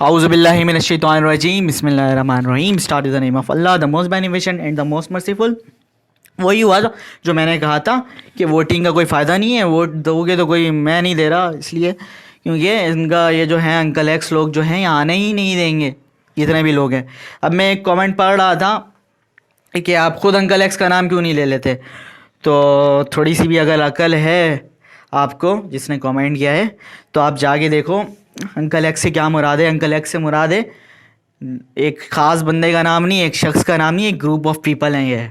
A'udhu billahi minash shaitanir rajim. Bismillahirrahmanirrahim. Start with the name of Allah, the most beneficent and the most merciful. वही हुआ जो मैंने कहा था कि वोटिंग का कोई फ़ायदा नहीं है, वोट दोगे तो कोई, मैं नहीं दे रहा इसलिए क्योंकि इनका ये जो है अंकल एक्स लोग जो हैं यहाँ आने ही नहीं देंगे, जितने भी लोग हैं। अब मैं एक कमेंट पढ़ रहा था कि आप खुद अंकल एक्स का नाम क्यों नहीं ले लेते, तो थोड़ी सी भी अगर अकल है आपको, जिसने कमेंट किया है, तो आप जाके देखो अंकल एक्स से क्या मुराद है। अंकल एक्स से मुराद है एक ख़ास बंदे का नाम नहीं, एक शख्स का नाम नहीं, एक ग्रुप ऑफ पीपल हैं ये,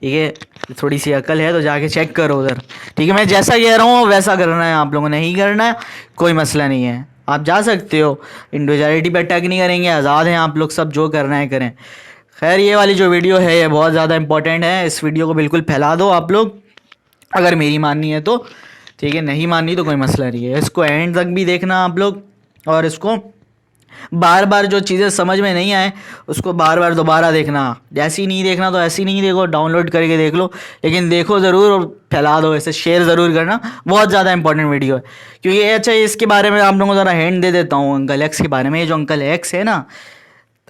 ठीक है। थोड़ी सी अकल है तो जाके चेक करो उधर, ठीक है। मैं जैसा कह रहा हूँ वैसा करना है, आप लोगों ने नहीं करना है कोई मसला नहीं है, आप जा सकते हो, इंडिविजुअलिटी पे अटैक नहीं करेंगे, आज़ाद हैं आप लोग, सब जो करना है करें। खैर ये वाली जो वीडियो है ये बहुत ज़्यादा इंपॉर्टेंट है, इस वीडियो को बिल्कुल फैला दो आप लोग, अगर मेरी माननी है तो, ठीक है, नहीं माननी तो कोई मसला नहीं है। इसको एंड तक भी देखना आप लोग, और इसको बार बार जो चीज़ें समझ में नहीं आए उसको बार बार दोबारा देखना, जैसी नहीं देखना तो ऐसी नहीं देखो, डाउनलोड करके देख लो, लेकिन देखो ज़रूर और फैला दो, ऐसे शेयर ज़रूर करना, बहुत ज़्यादा इंपॉर्टेंट वीडियो है। क्योंकि अच्छा इसके बारे में आप लोगों को ज़रा हिंट दे देता हूँ अंकल एक्स के बारे में। ये जो अंकल एक्स है ना,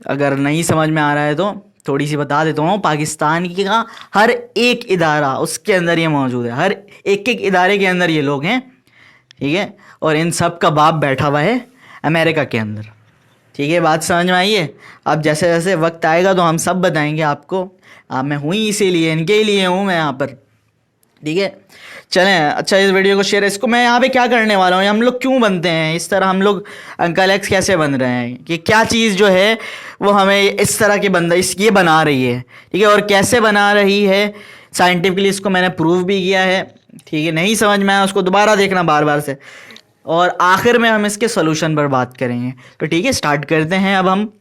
अगर नहीं समझ में आ रहा है तो थोड़ी सी बता देता हूँ। पाकिस्तान का हर एक इदारा उसके अंदर ये मौजूद है, हर एक एक इदारे के अंदर ये लोग हैं, ठीक है। और इन सब का बाप बैठा हुआ है अमेरिका के अंदर, ठीक है। बात समझ में आई है? अब जैसे जैसे वक्त आएगा तो हम सब बताएंगे आपको। मैं हूँ इसीलिए, इनके लिए हूँ मैं यहाँ पर, ठीक है। चलें, अच्छा इस वीडियो को शेयर, इसको मैं यहाँ पे क्या करने वाला हूँ, हम लोग क्यों बनते हैं इस तरह, हम लोग अंकल एक्स कैसे बन रहे हैं, कि क्या चीज़ जो है वो हमें इस तरह के बंदा ये बना रही है, ठीक है। और कैसे बना रही है साइंटिफिकली, इसको मैंने प्रूव भी किया है, ठीक है। नहीं समझ में आया उसको दोबारा देखना बार बार से, और आखिर में हम इसके सोल्यूशन पर बात करेंगे। तो ठीक है, स्टार्ट करते हैं। अब हम,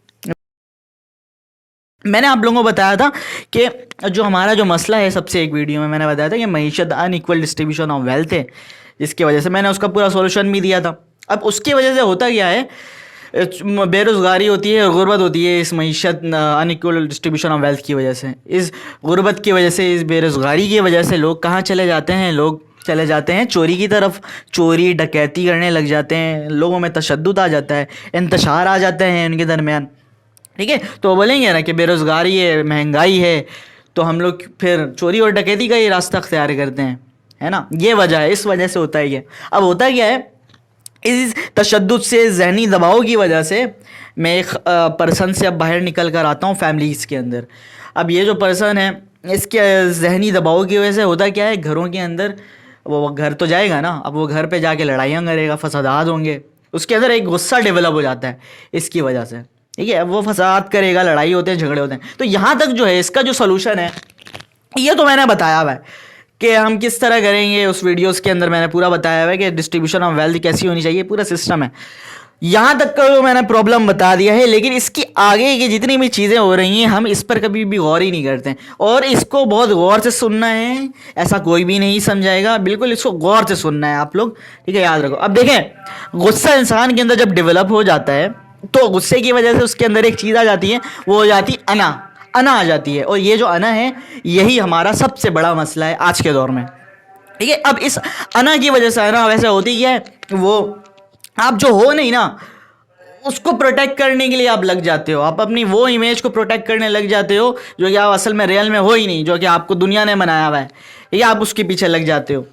मैंने आप लोगों को बताया था कि जो हमारा जो मसला है, सबसे एक वीडियो में मैंने बताया था कि मईशत अनइक्वल डिस्ट्रीब्यूशन ऑफ वेल्थ है, जिसकी वजह से मैंने उसका पूरा सोल्यूशन भी दिया था। अब उसकी वजह से होता क्या है, बेरोज़गारी होती है और गुर्बत होती है, इस मईशत अनइक्वल डिस्ट्रीब्यूशन ऑफ वेल्थ की वजह से, इस गुर्बत की वजह से, इस बेरोज़गारी की वजह से लोग कहाँ चले जाते हैं, लोग चले जाते हैं चोरी की तरफ, चोरी डकैती करने लग जाते हैं, लोगों में तशद्दुद आ जाता है, इंतशार आ जाते हैं उनके दरमियान, ठीक है। तो बोलेंगे ना कि बेरोज़गारी है, महंगाई है, तो हम लोग फिर चोरी और डकैती का ही रास्ता अख्तियार करते हैं, है ना। ये वजह है, इस वजह से होता है ये। अब होता क्या है, इस तशद्दुद से, जहनी दबाव की वजह से, मैं एक पर्सन से अब बाहर निकल कर आता हूँ फैमिलीज़ के अंदर। अब ये जो पर्सन है, इसके जहनी दबाव की वजह से होता क्या है, घरों के अंदर वो घर तो जाएगा ना, अब वो घर पे जाके लड़ाइयाँ करेगा, फसादात होंगे, उसके अंदर एक गुस्सा डेवलप हो जाता है इसकी वजह से, ठीक है। अब वो फसाद करेगा, लड़ाई होते हैं, झगड़े होते हैं। तो यहाँ तक जो है इसका जो सलूशन है, ये तो मैंने बताया हुआ है कि हम किस तरह करेंगे, उस वीडियोस के अंदर मैंने पूरा बताया हुआ है कि डिस्ट्रीब्यूशन ऑफ वेल्थ कैसी होनी चाहिए, पूरा सिस्टम है। यहाँ तक का मैंने प्रॉब्लम बता दिया है, लेकिन इसकी आगे की जितनी भी चीज़ें हो रही हैं हम इस पर कभी भी गौर ही नहीं करते हैं, और इसको बहुत गौर से सुनना है, ऐसा कोई भी नहीं समझाएगा, बिल्कुल इसको गौर से सुनना है आप लोग, ठीक है, याद रखो। अब देखें, गुस्सा इंसान के अंदर जब डेवलप हो जाता है तो गुस्से की वजह से उसके अंदर एक चीज़ आ जाती है, वो हो जाती अना आ जाती है, और ये जो अना है यही हमारा सबसे बड़ा मसला है आज के दौर में, ठीक है। अब इस अना की वजह से, अना वैसे होती क्या है, वो आप जो हो नहीं ना उसको प्रोटेक्ट करने के लिए आप लग जाते हो, आप अपनी वो इमेज को प्रोटेक्ट करने लग जाते हो जो कि आप असल में रियल में हो ही नहीं, जो कि आपको दुनिया ने बनाया हुआ है, या आप उसके पीछे लग जाते हो।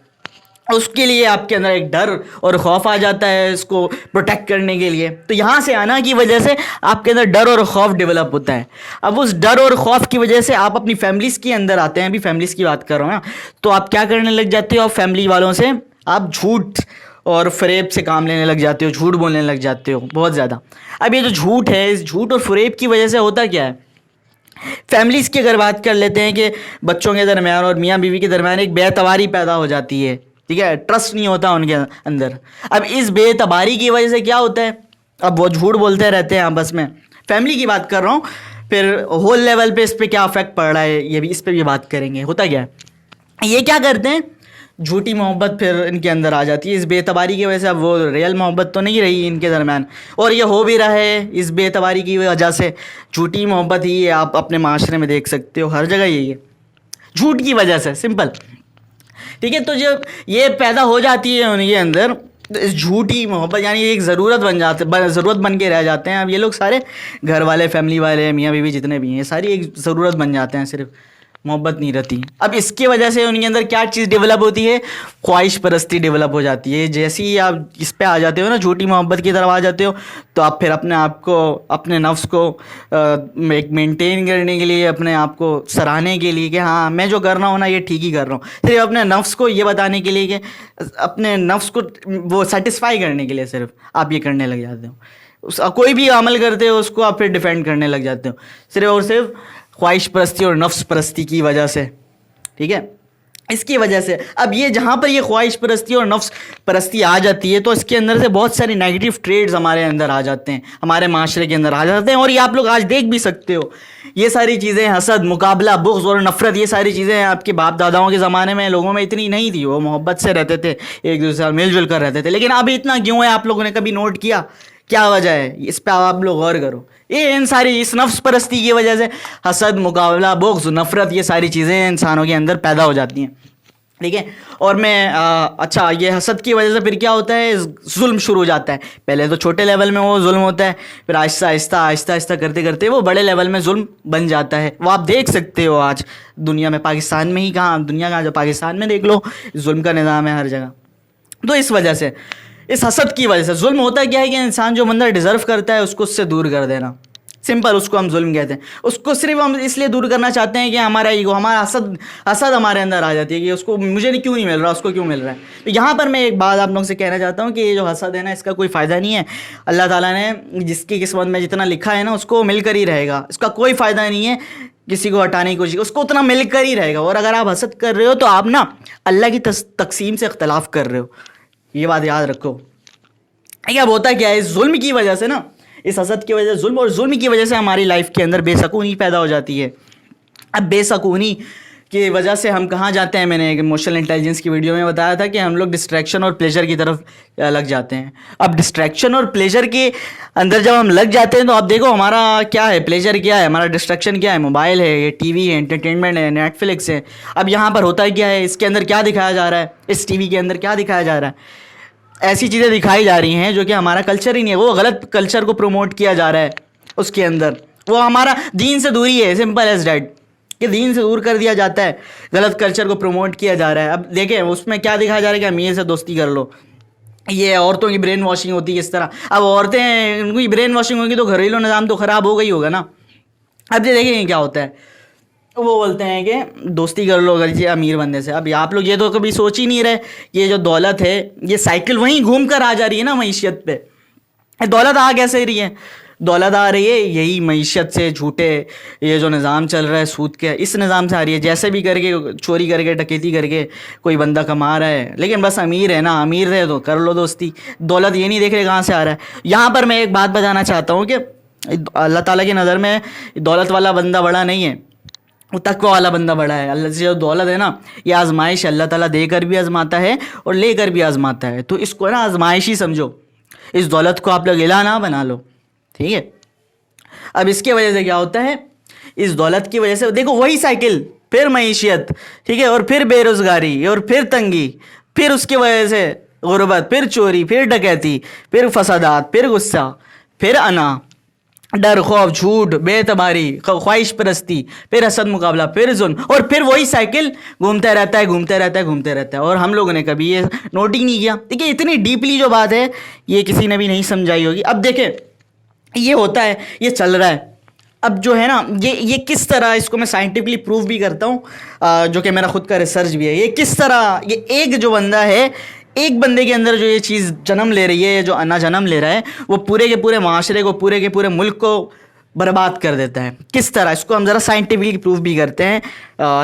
उसके लिए आपके अंदर एक डर और खौफ आ जाता है इसको प्रोटेक्ट करने के लिए। तो यहाँ से आना की वजह से आपके अंदर डर और खौफ डेवलप होता है। अब उस डर और खौफ की वजह से आप अपनी फैमिलीज़ के अंदर आते हैं, अभी फैमिलीज़ की बात कर रहा हूँ ना, तो आप क्या करने लग जाते हो, आप फैमिली वालों से आप झूठ और फरेब से काम लेने लग जाते हो, झूठ बोलने लग जाते हो बहुत ज़्यादा। अब ये जो झूठ है, इस झूठ और फरेब की वजह से होता क्या है, फैमिलीज़ की अगर बात कर लेते हैं कि बच्चों के दरमियान और मियाँ बीवी के दरमियान एक बेतबारी पैदा हो जाती है, ठीक है, ट्रस्ट नहीं होता उनके अंदर। अब इस बेतबारी की वजह से क्या होता है, अब वो झूठ बोलते रहते हैं आपस में, फैमिली की बात कर रहा हूँ, फिर होल लेवल पे इस पर क्या अफेक्ट पड़ रहा है ये भी, इस पर भी बात करेंगे। होता क्या है, ये क्या करते हैं, झूठी मोहब्बत फिर इनके अंदर आ जाती है इस बेतबारी की वजह से। अब वो रियल मोहब्बत तो नहीं रही इनके दरमियान, और ये हो भी रहा है इस बेतबारी की वजह से, झूठी मोहब्बत ही है, आप अपने माशरे में देख सकते हो, हर जगह यही है, झूठ की वजह से, सिंपल, ठीक है। तो जब ये पैदा हो जाती है उनके अंदर, تو اس جھوٹی محبت یعنی ایک ضرورت ضرورت بن کے رہ جاتے ہیں. اب یہ لوگ سارے گھر والے، فیملی والے، میاں بیوی جتنے بھی ہیں، ساری ایک ضرورت بن جاتے ہیں، صرف محبت نہیں رہتی. اب اس کی وجہ سے ان کے اندر کیا چیز ڈیولپ ہوتی ہے؟ خواہش پرستی ڈیولپ ہو جاتی ہے. جیسے ہی آپ اس پہ آ جاتے ہو نا، جھوٹی محبت کی طرف آ جاتے ہو، تو آپ پھر اپنے آپ کو، اپنے نفس کو ایک مینٹین کرنے کے لیے، اپنے آپ کو سراہنے کے لیے کہ ہاں میں جو کر رہا ہوں نا یہ ٹھیک ہی کر رہا ہوں، صرف اپنے نفس کو یہ بتانے کے لیے، کہ اپنے نفس کو وہ سیٹسفائی کرنے کے لیے صرف آپ یہ کرنے لگ جاتے ہو. کوئی بھی عمل کرتے ہو اس کو آپ پھر ڈیفینڈ کرنے لگ جاتے ہو، صرف اور صرف خواہش پرستی اور نفس پرستی کی وجہ سے. ٹھیک ہے، اس کی وجہ سے اب یہ جہاں پر یہ خواہش پرستی اور نفس پرستی آ جاتی ہے، تو اس کے اندر سے بہت ساری نیگیٹو ٹریڈز ہمارے اندر آ جاتے ہیں، ہمارے معاشرے کے اندر آ جاتے ہیں. اور یہ آپ لوگ آج دیکھ بھی سکتے ہو، یہ ساری چیزیں، حسد، مقابلہ، بغض اور نفرت، یہ ساری چیزیں آپ کے باپ داداؤں کے زمانے میں لوگوں میں اتنی نہیں تھی. وہ محبت سے رہتے تھے، ایک دوسرے سے مل جل کر رہتے تھے. لیکن اب اتنا کیوں ہے؟ آپ لوگوں نے کبھی نوٹ کیا کیا وجہ ہے؟ اس پہ آپ لوگ غور کرو. یہ ان ساری اس نفس پرستی کی وجہ سے حسد، مقابلہ، بغض، نفرت، یہ ساری چیزیں انسانوں کے اندر پیدا ہو جاتی ہیں. ٹھیک ہے، اور اچھا، یہ حسد کی وجہ سے پھر کیا ہوتا ہے؟ ظلم شروع ہو جاتا ہے. پہلے تو چھوٹے لیول میں وہ ظلم ہوتا ہے، پھر آہستہ آہستہ آہستہ آہستہ کرتے کرتے وہ بڑے لیول میں ظلم بن جاتا ہے. وہ آپ دیکھ سکتے ہو آج دنیا میں، پاکستان میں ہی کہاں، دنیا کہاں، جو پاکستان میں دیکھ لو، ظلم کا نظام ہے ہر جگہ. تو اس وجہ سے، اس حسد کی وجہ سے ظلم ہوتا کیا ہے کہ انسان جو بندہ ڈیزرو کرتا ہے اس کو اس سے دور کر دینا. سمپل، اس کو ہم ظلم کہتے ہیں. اس کو صرف ہم اس لیے دور کرنا چاہتے ہیں کہ ہمارا ایگو، ہمارا حسد ہمارے اندر آ جاتی ہے کہ اس کو مجھے کیوں نہیں مل رہا، اس کو کیوں مل رہا ہے. تو یہاں پر میں ایک بات آپ لوگوں سے کہنا چاہتا ہوں کہ یہ جو حسد ہے نا، اس کا کوئی فائدہ نہیں ہے. اللہ تعالیٰ نے جس کی قسمت میں جتنا لکھا ہے نا، اس کو مل کر ہی رہے گا. اس کا کوئی فائدہ نہیں ہے کسی کو ہٹانے کی کوشش، اس کو اتنا مل کر ہی رہے گا. اور اگر آپ حسد کر رہے ہو تو آپ نا اللہ کی تقسیم سے اختلاف کر رہے ہو. یہ بات یاد رکھو. اب ہوتا کیا ہے؟ اس ظلم کی وجہ سے نا، اس حسد کی وجہ سے، ظلم اور ظلم کی وجہ سے ہماری لائف کے اندر بے سکونی پیدا ہو جاتی ہے. اب بے سکونی کی وجہ سے ہم کہاں جاتے ہیں؟ میں نے ایک ایموشنل انٹیلیجنس کی ویڈیو میں بتایا تھا کہ ہم لوگ ڈسٹریکشن اور پلیجر کی طرف لگ جاتے ہیں. اب ڈسٹریکشن اور پلیجر کے اندر جب ہم لگ جاتے ہیں تو اب دیکھو ہمارا کیا ہے، پلیجر کیا ہے، ہمارا ڈسٹریکشن کیا ہے؟ موبائل ہے، یہ ٹی وی ہے، انٹرٹینمنٹ ہے، نیٹ فلکس ہے. اب یہاں پر ہوتا ہے کیا ہے؟ اس کے اندر کیا دکھایا جا رہا ہے؟ اس ٹی وی کے اندر کیا دکھایا جا رہا ہے؟ ایسی چیزیں دکھائی جا رہی ہیں جو کہ ہمارا کلچر ہی نہیں ہے. وہ غلط کلچر کو پروموٹ کیا جا رہا ہے اس کے اندر. وہ ہمارا دین سے دوری ہے، سمپل ایز دیٹ، کہ دین سے دور کر دیا جاتا ہے، غلط کلچر کو پروموٹ کیا جا رہا ہے. اب دیکھیں اس میں کیا دکھایا جا رہا ہے کہ امیر سے دوستی کر لو. یہ عورتوں کی برین واشنگ ہوتی ہے اس طرح. اب عورتیں، ان کی برین واشنگ ہوگی تو گھریلو نظام تو خراب ہو گئی ہوگا نا. اب یہ دیکھیں کیا ہوتا ہے، وہ بولتے ہیں کہ دوستی کر لو اگر امیر بندے سے. اب آپ لوگ یہ تو کبھی سوچ ہی نہیں رہے، یہ جو دولت ہے یہ سائیکل وہیں گھوم کر آ جا رہی ہے نا معیشت پہ. دولت آ کیسے رہی ہے؟ دولت آ رہی ہے یہی معیشت سے، جھوٹے یہ جو نظام چل رہا ہے سود کے، اس نظام سے آ رہی ہے. جیسے بھی کر کے، چوری کر کے، ڈکیتی کر کے کوئی بندہ کما رہا ہے، لیکن بس امیر ہے نا، امیر ہے تو کر لو دوستی. دولت یہ نہیں دیکھ رہے کہاں سے آ رہا ہے. یہاں پر میں ایک بات بتانا چاہتا ہوں کہ اللہ تعالیٰ کی نظر میں دولت والا بندہ بڑا نہیں ہے، وہ تقوی والا بندہ بڑا ہے. اللہ سے جو دولت ہے نا، یہ آزمائش اللہ تعالیٰ دے کر بھی آزماتا ہے اور لے کر بھی آزماتا ہے. تو اس کو نا آزمائش ہی سمجھو، اس دولت کو آپ لوگ الہ نہ بنا لو. ٹھیک ہے، اب اس کی وجہ سے کیا ہوتا ہے؟ اس دولت کی وجہ سے دیکھو وہی سائیکل، پھر معیشت، ٹھیک ہے، اور پھر بے روزگاری، اور پھر تنگی، پھر اس کی وجہ سے غربت، پھر چوری، پھر ڈکیتی، پھر فسادات، پھر غصہ، پھر انا، ڈر، خوف، جھوٹ، بے اعتباری، خواہش پرستی، پھر حسد، مقابلہ، پھر ظلم، اور پھر وہی سائیکل گھومتا رہتا ہے، گھومتا رہتا ہے، گھومتا رہتا ہے. اور ہم لوگوں نے کبھی یہ نوٹ ہی نہیں کیا. دیکھیے اتنی ڈیپلی جو بات ہے یہ کسی نے بھی نہیں سمجھائی ہوگی. اب دیکھیں یہ ہوتا ہے، یہ چل رہا ہے. اب جو ہے نا یہ کس طرح، اس کو میں سائنٹیفکلی پروف بھی کرتا ہوں، جو کہ میرا خود کا ریسرچ بھی ہے. یہ کس طرح، یہ ایک جو بندہ ہے، ایک بندے کے اندر جو یہ چیز جنم لے رہی ہے، جو انا جنم لے رہا ہے، وہ پورے کے پورے معاشرے کو، پورے کے پورے ملک کو برباد کر دیتا ہے. کس طرح، اس کو ہم ذرا سائنٹیفکلی پروف بھی کرتے ہیں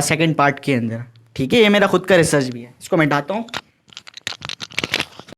سیکنڈ پارٹ کے اندر. ٹھیک ہے، یہ میرا خود کا ریسرچ بھی ہے، اس کو میں ڈالتا ہوں.